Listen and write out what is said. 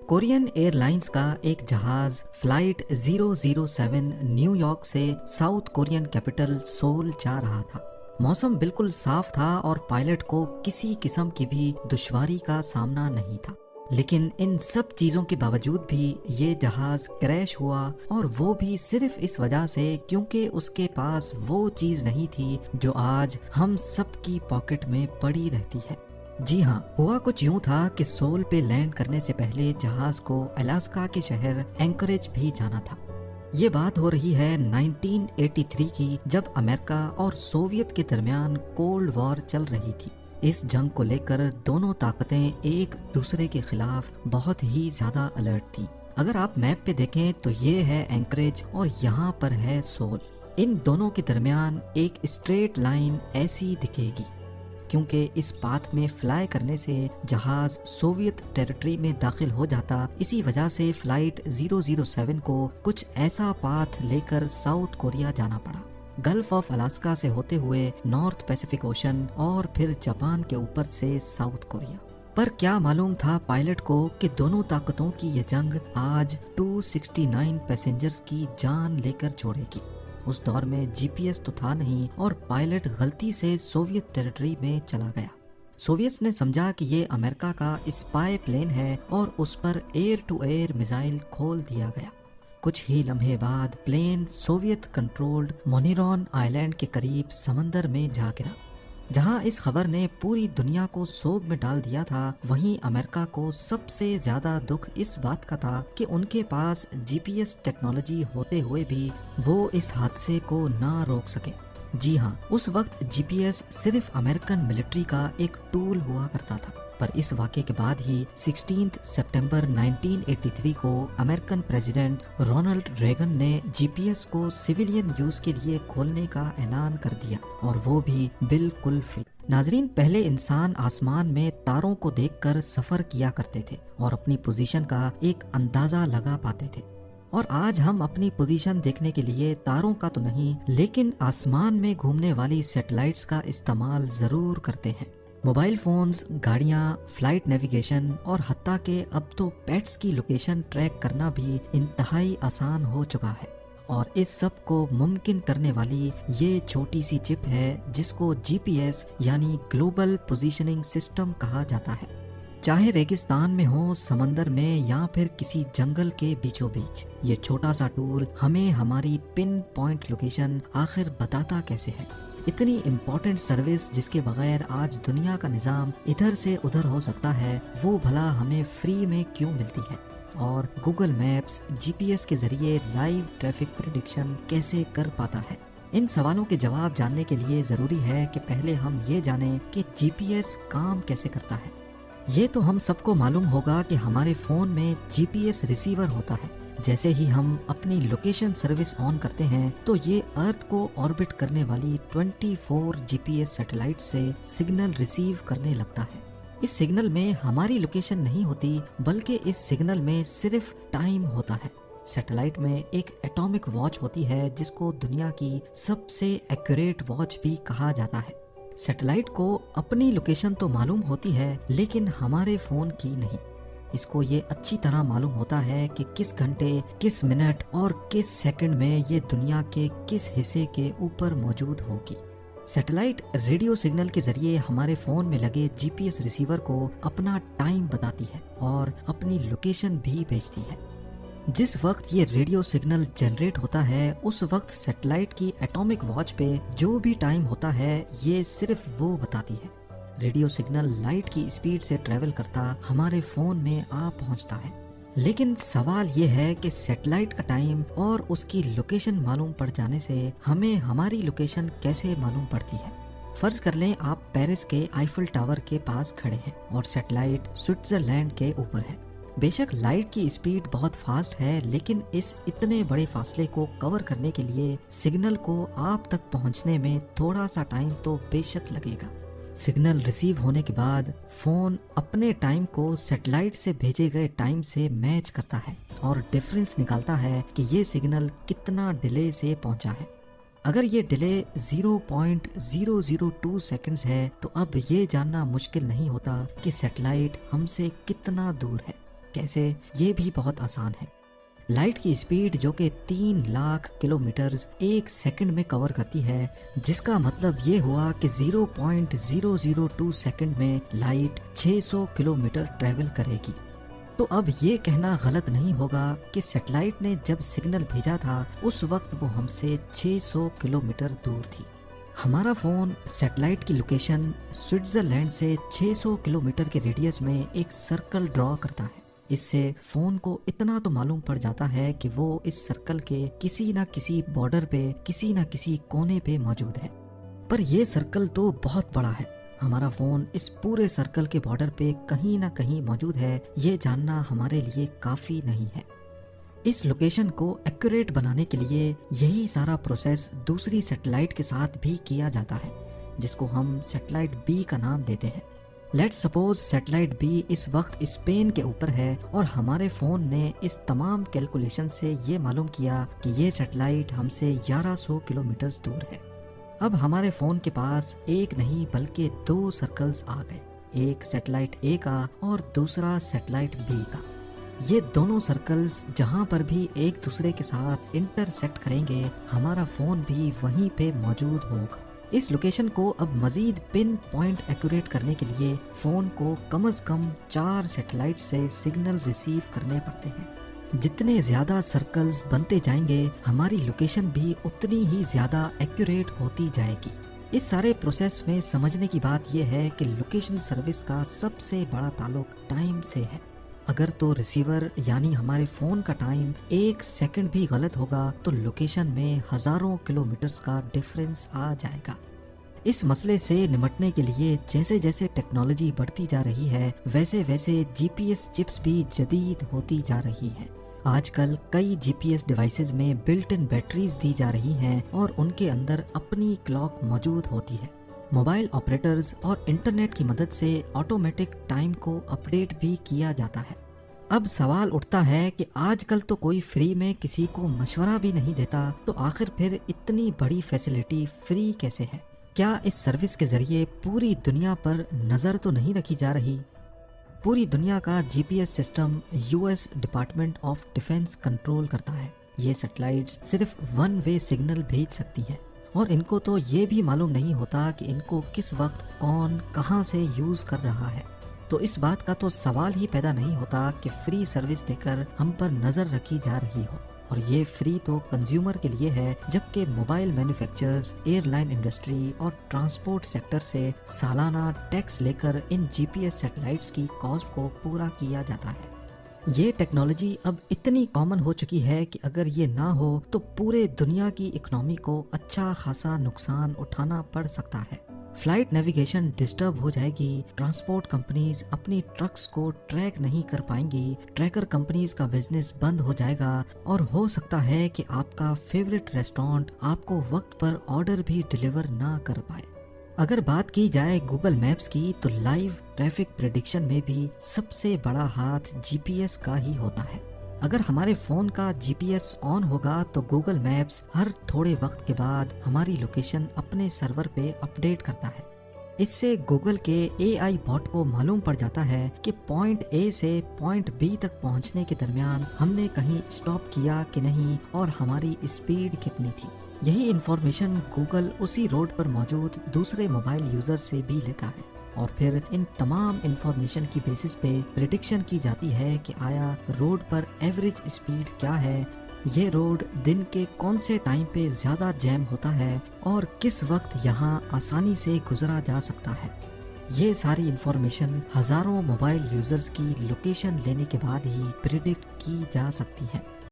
Korean year lines کا ایک جہاز فلائٹ 007 نیو یارک سے ساؤتھ کورین کیپٹل سول جا رہا تھا۔ موسم بالکل صاف تھا اور پائلٹ کو کسی قسم کی بھی دشواری کا سامنا نہیں تھا، لیکن ان سب چیزوں کے باوجود بھی یہ جہاز کریش ہوا، اور وہ بھی صرف اس وجہ سے کیونکہ اس کے پاس وہ چیز نہیں تھی جو آج ہم سب کی پاکٹ میں پڑی رہتی ہے۔ جی ہاں، ہوا کچھ یوں تھا کہ سول پہ لینڈ کرنے سے پہلے جہاز کو الاسکا کے شہر اینکریج بھی جانا تھا۔ یہ بات ہو رہی ہے 1983 کی، جب امریکہ اور سوویت کے درمیان کولڈ وار چل رہی تھی۔ اس جنگ کو لے کر دونوں طاقتیں ایک دوسرے کے خلاف بہت ہی زیادہ الرٹ تھی۔ اگر آپ میپ پہ دیکھیں تو یہ ہے اینکریج اور یہاں پر ہے سول۔ ان دونوں کے درمیان ایک اسٹریٹ لائن ایسی دکھے گی، کیونکہ اس پاتھ میں فلائی کرنے سے جہاز سوویت ٹیریٹری میں داخل ہو جاتا۔ اسی وجہ سے فلائٹ 007 کو کچھ ایسا پاتھ لے کر ساؤتھ کوریا جانا پڑا، گلف آف الاسکا سے ہوتے ہوئے نارتھ پیسیفک اوشن اور پھر جاپان کے اوپر سے ساؤتھ کوریا۔ پر کیا معلوم تھا پائلٹ کو کہ دونوں طاقتوں کی یہ جنگ آج 269 پیسنجرز کی جان لے کر چھوڑے گی۔ اس دور میں جی پی ایس تو تھا نہیں، اور پائلٹ غلطی سے سوویت ٹیریٹری میں چلا گیا۔ سوویتس نے سمجھا کہ یہ امریکہ کا اسپائی پلین ہے اور اس پر ایئر ٹو ایئر میزائل کھول دیا گیا۔ کچھ ہی لمحے بعد plane Soviet controlled Moneron island کے قریب سمندر میں جا گرا۔ جہاں اس خبر نے پوری دنیا کو سوگ میں ڈال دیا تھا، وہیں امریکہ کو سب سے زیادہ دکھ اس بات کا تھا کہ ان کے پاس جی پی ایس ٹیکنالوجی ہوتے ہوئے بھی وہ اس حادثے کو نہ روک سکے۔ جی ہاں، اس وقت جی پی ایس صرف امریکن ملٹری کا ایک ٹول ہوا کرتا تھا، پر اس واقعے کے بعد ہی 16 سپٹمبر 1983 کو امریکن پریزیڈنٹ رونلڈ ریگن نے جی پی ایس کو سویلین یوز کے لیے کھولنے کا اعلان کر دیا، اور وہ بھی بالکل فری۔ ناظرین، پہلے انسان آسمان میں تاروں کو دیکھ کر سفر کیا کرتے تھے اور اپنی پوزیشن کا ایک اندازہ لگا پاتے تھے، اور آج ہم اپنی پوزیشن دیکھنے کے لیے تاروں کا تو نہیں، لیکن آسمان میں گھومنے والی سیٹلائٹس کا استعمال ضرور کرتے ہیں۔ موبائل فونز، گاڑیاں، فلائٹ نیویگیشن اور حتیٰ کہ اب تو پیٹس کی لوکیشن ٹریک کرنا بھی انتہائی آسان ہو چکا ہے، اور اس سب کو ممکن کرنے والی یہ چھوٹی سی چپ ہے جس کو جی پی ایس یعنی گلوبل پوزیشننگ سسٹم کہا جاتا ہے۔ چاہے ریگستان میں ہو، سمندر میں، یا پھر کسی جنگل کے بیچوں بیچ، یہ چھوٹا سا ٹول ہمیں ہماری پن پوائنٹ لوکیشن آخر بتاتا کیسے ہے۔ اتنی امپورٹنٹ سروس جس کے بغیر آج دنیا کا نظام ادھر سے ادھر ہو سکتا ہے، وہ بھلا ہمیں فری میں کیوں ملتی ہے؟ اور گوگل میپس جی پی ایس کے ذریعے لائیو ٹریفک پریڈکشن کیسے کر پاتا ہے؟ ان سوالوں کے جواب جاننے کے لیے ضروری ہے کہ پہلے ہم یہ جانیں کہ جی پی ایس کام کیسے کرتا ہے۔ یہ تو ہم سب کو معلوم ہوگا کہ ہمارے فون میں جی پی ایس ریسیور ہوتا ہے۔ جیسے ہی ہم اپنی لوکیشن سروس آن کرتے ہیں تو یہ ارتھ کو آربٹ کرنے والی 24 جی پی ایس سیٹلائٹ سے سگنل ریسیو کرنے لگتا ہے۔ اس سگنل میں ہماری لوکیشن نہیں ہوتی، بلکہ اس سگنل میں صرف ٹائم ہوتا ہے۔ سیٹلائٹ میں ایک ایٹامک واچ ہوتی ہے جس کو دنیا کی سب سے ایکوریٹ واچ بھی کہا جاتا ہے۔ سیٹلائٹ کو اپنی لوکیشن تو معلوم ہوتی ہے، لیکن ہمارے فون کی نہیں۔ اس کو یہ اچھی طرح معلوم ہوتا ہے کہ کس گھنٹے، کس منٹ اور کس سیکنڈ میں یہ دنیا کے کس حصے کے اوپر موجود ہوگی۔ سیٹلائٹ ریڈیو سگنل کے ذریعے ہمارے فون میں لگے جی پی ایس ریسیور کو اپنا ٹائم بتاتی ہے اور اپنی لوکیشن بھی بھیجتی ہے۔ جس وقت یہ ریڈیو سگنل جنریٹ ہوتا ہے، اس وقت سیٹلائٹ کی ایٹامک واچ پہ جو بھی ٹائم ہوتا ہے، یہ صرف وہ بتاتی ہے۔ ریڈیو سگنل لائٹ کی اسپیڈ سے ٹریول کرتا ہمارے فون میں آ پہنچتا ہے۔ لیکن سوال یہ ہے کہ سیٹلائٹ کا ٹائم اور اس کی لوکیشن معلوم پڑ جانے سے ہمیں ہماری لوکیشن کیسے معلوم پڑتی ہے؟ فرض کر لیں آپ پیرس کے آئیفل ٹاور کے پاس کھڑے ہیں اور سیٹلائٹ سوئٹزرلینڈ کے اوپر ہے۔ بے شک لائٹ کی اسپیڈ بہت فاسٹ ہے، لیکن اس اتنے بڑے فاصلے کو کور کرنے کے لیے سگنل کو آپ تک پہنچنے میں تھوڑا سا ٹائم تو بے شک لگے گا۔ سگنل ریسیو ہونے کے بعد فون اپنے ٹائم کو سیٹلائٹ سے بھیجے گئے ٹائم سے میچ کرتا ہے اور ڈیفرنس نکالتا ہے کہ یہ سگنل کتنا ڈیلے سے پہنچا ہے۔ اگر یہ ڈیلے 0.002 سیکنڈز ہے تو اب یہ جاننا مشکل نہیں ہوتا کہ سیٹلائٹ ہم سے کتنا دور ہے۔ کیسے؟ یہ بھی بہت آسان ہے۔ لائٹ کی اسپیڈ جو کہ 3 لاکھ کلومیٹرز ایک سیکنڈ میں کور کرتی ہے، جس کا مطلب یہ ہوا کہ 0.002 سیکنڈ میں لائٹ 600 کلومیٹر ٹریول کرے گی۔ تو اب یہ کہنا غلط نہیں ہوگا کہ سیٹلائٹ نے جب سگنل بھیجا تھا اس وقت وہ ہم سے 600 کلومیٹر دور تھی۔ ہمارا فون سیٹلائٹ کی لوکیشن سوئٹزرلینڈ سے 600 کلومیٹر کے ریڈیس میں ایک سرکل ڈرا کرتا ہے۔ اس سے فون کو اتنا تو معلوم پڑ جاتا ہے کہ وہ اس سرکل کے کسی نہ کسی بارڈر پہ، کسی نہ کسی کونے پہ موجود ہے۔ پر یہ سرکل تو بہت بڑا ہے۔ ہمارا فون اس پورے سرکل کے بارڈر پہ کہیں نہ کہیں موجود ہے، یہ جاننا ہمارے لیے کافی نہیں ہے۔ اس لوکیشن کو ایکوریٹ بنانے کے لیے یہی سارا پروسیس دوسری سیٹلائٹ کے ساتھ بھی کیا جاتا ہے، جس کو ہم سیٹلائٹ بی کا نام دیتے ہیں۔ لیٹس سپوز سیٹلائٹ بی اس وقت اسپین کے اوپر ہے اور ہمارے فون نے اس تمام کیلکولیشن سے یہ معلوم کیا کہ یہ سیٹلائٹ ہم سے 1100 کلومیٹر دور ہے۔ اب ہمارے فون کے پاس ایک نہیں بلکہ 2 سرکلز آ گئے، ایک سیٹلائٹ اے کا اور دوسرا سیٹلائٹ بی کا۔ یہ دونوں سرکلز جہاں پر بھی ایک دوسرے کے ساتھ انٹرسیکٹ کریں گے، ہمارا فون بھی وہیں پہ موجود ہوگا۔ اس لوکیشن کو اب مزید پن پوائنٹ ایکوریٹ کرنے کے لیے فون کو کم از کم 4 سیٹلائٹ سے سگنل ریسیو کرنے پڑتے ہیں۔ جتنے زیادہ سرکلز بنتے جائیں گے، ہماری لوکیشن بھی اتنی ہی زیادہ ایکوریٹ ہوتی جائے گی۔ اس سارے پروسیس میں سمجھنے کی بات یہ ہے کہ لوکیشن سروس کا سب سے بڑا تعلق ٹائم سے ہے۔ اگر تو ریسیور یعنی ہمارے فون کا ٹائم 1 سیکنڈ بھی غلط ہوگا تو لوکیشن میں ہزاروں کلومیٹرز کا ڈیفرنس آ جائے گا۔ اس مسئلے سے نمٹنے کے لیے جیسے جیسے ٹیکنالوجی بڑھتی جا رہی ہے، ویسے ویسے جی پی ایس چپس بھی جدید ہوتی جا رہی ہیں۔ آج کل کئی جی پی ایس ڈیوائسز میں بلٹ ان بیٹریز دی جا رہی ہیں اور ان کے اندر اپنی کلاک موجود ہوتی ہے۔ موبائل آپریٹرز اور انٹرنیٹ کی مدد سے آٹومیٹک ٹائم کو اپڈیٹ بھی کیا جاتا ہے۔ اب سوال اٹھتا ہے کہ آج کل تو کوئی فری میں کسی کو مشورہ بھی نہیں دیتا، تو آخر پھر اتنی بڑی فیسلٹی فری کیسے ہے؟ کیا اس سروس کے ذریعے پوری دنیا پر نظر تو نہیں رکھی جا رہی؟ پوری دنیا کا G P S system U S department of defence control کرتا ہے۔ یہ سیٹلائٹس صرف 1 وے سگنل بھیج سکتی ہیں اور ان کو تو یہ بھی معلوم نہیں ہوتا کہ ان کو کس وقت کون کہاں سے یوز کر رہا ہے۔ تو اس بات کا تو سوال ہی پیدا نہیں ہوتا کہ فری سروس دے کر ہم پر نظر رکھی جا رہی ہو۔ اور یہ فری تو کنزیومر کے لیے ہے، جبکہ mobile manufacturers, airline industry اور ٹرانسپورٹ سیکٹر سے سالانہ ٹیکس لے کر ان جی پی ایس سیٹلائٹس کی کاسٹ کو پورا کیا جاتا ہے۔ یہ ٹیکنالوجی اب اتنی کامن ہو چکی ہے کہ اگر یہ نہ ہو تو پورے دنیا کی اکنامی کو اچھا خاصا نقصان اٹھانا پڑ سکتا ہے۔ فلائٹ نیویگیشن ڈسٹرب ہو جائے گی، ٹرانسپورٹ کمپنیز اپنی ٹرکس کو ٹریک نہیں کر پائیں گی، ٹریکر کمپنیز کا بزنس بند ہو جائے گا، اور ہو سکتا ہے کہ آپ کا فیورٹ ریسٹورانٹ آپ کو وقت پر آرڈر بھی ڈیلیور نہ کر پائے۔ اگر بات کی جائے گوگل میپس کی تو لائیو ٹریفک پریڈکشن میں بھی سب سے بڑا ہاتھ جی پی ایس کا ہی ہوتا ہے۔ اگر ہمارے فون کا جی پی ایس آن ہوگا تو گوگل میپس ہر تھوڑے وقت کے بعد ہماری لوکیشن اپنے سرور پہ اپڈیٹ کرتا ہے۔ اس سے گوگل کے اے آئی باٹ کو معلوم پڑ جاتا ہے کہ پوائنٹ اے سے پوائنٹ بی تک پہنچنے کے درمیان ہم نے کہیں اسٹاپ کیا کہ نہیں اور ہماری اسپیڈ کتنی تھی۔ یہی انفارمیشن گوگل اسی روڈ پر موجود دوسرے موبائل یوزر سے بھی لیتا ہے، اور پھر ان تمام انفارمیشن کی بیسس پہ پریڈکشن کی جاتی ہے کہ آیا روڈ پر ایوریج اسپیڈ کیا ہے، یہ روڈ دن کے کون سے ٹائم پہ زیادہ جیم ہوتا ہے اور کس وقت یہاں آسانی سے گزرا جا سکتا ہے۔ یہ ساری انفارمیشن ہزاروں موبائل یوزرز کی لوکیشن لینے کے بعد ہی پریڈکٹ کی جا سکتی ہے۔